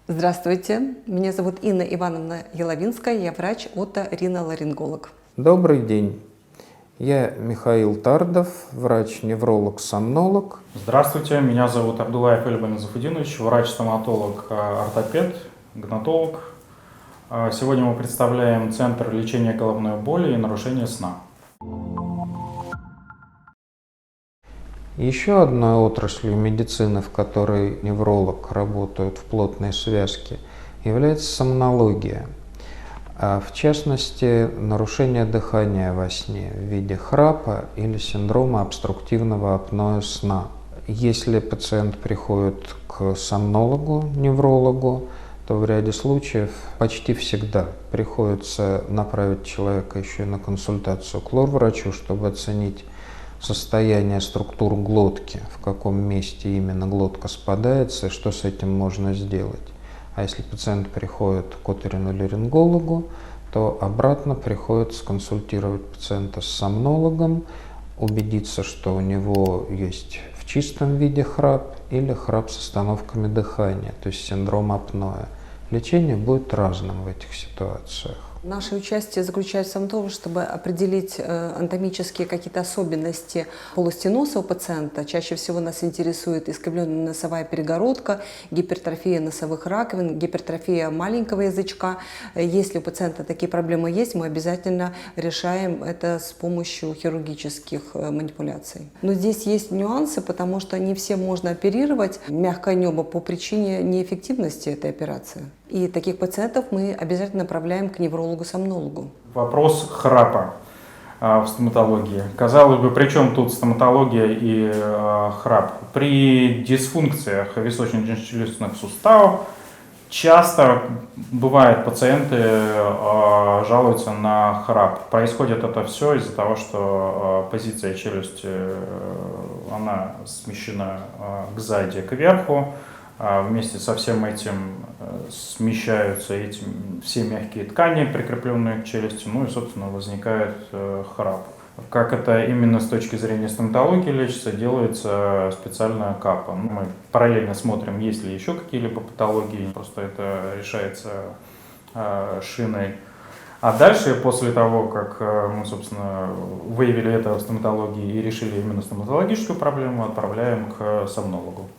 Здравствуйте, меня зовут Инна Ивановна Еловинская, я врач-оториноларинголог. Добрый день. Я Михаил Тардов, врач-невролог-сомнолог. Здравствуйте, меня зовут Абдуллаев Эльбан Зафудинович, врач-стоматолог, ортопед, гнатолог. Сегодня мы представляем Центр лечения головной боли и нарушения сна. Еще одной отраслью медицины, в которой невролог работает в плотной связке, является сомнология. В частности, нарушение дыхания во сне в виде храпа или синдрома обструктивного апноэ сна. Если пациент приходит к сомнологу, неврологу, то в ряде случаев почти всегда приходится направить человека еще и на консультацию к лор-врачу, чтобы оценить состояние структур глотки, в каком месте именно глотка спадается и что с этим можно сделать. А если пациент приходит к оториноларингологу, то обратно приходится консультировать пациента с сомнологом, убедиться, что у него есть в чистом виде храп или храп с остановками дыхания, то есть синдром апноэ. Лечение будет разным в этих ситуациях. Наше участие заключается в том, чтобы определить анатомические какие-то особенности полости носа у пациента. Чаще всего нас интересует искривленная носовая перегородка, гипертрофия носовых раковин, гипертрофия маленького язычка. Если у пациента такие проблемы есть, мы обязательно решаем это с помощью хирургических манипуляций. Но здесь есть нюансы, потому что не все можно оперировать мягкое небо по причине неэффективности этой операции. И таких пациентов мы обязательно направляем к неврологу-сомнологу. Вопрос храпа в стоматологии. Казалось бы, при чем тут стоматология и храп? При дисфункциях височно-челюстных суставов часто бывает, пациенты жалуются на храп. Происходит это все из-за того, что позиция челюсти она смещена сзади кверху. Вместе со всем этим смещаются все мягкие ткани, прикрепленные к челюсти, ну и, собственно, возникает храп. Как это именно с точки зрения стоматологии лечится, делается специальная капа. Мы параллельно смотрим, есть ли еще какие-либо патологии, просто это решается шиной. А дальше, после того, как мы, собственно, выявили это в стоматологии и решили именно стоматологическую проблему, отправляем к сомнологу.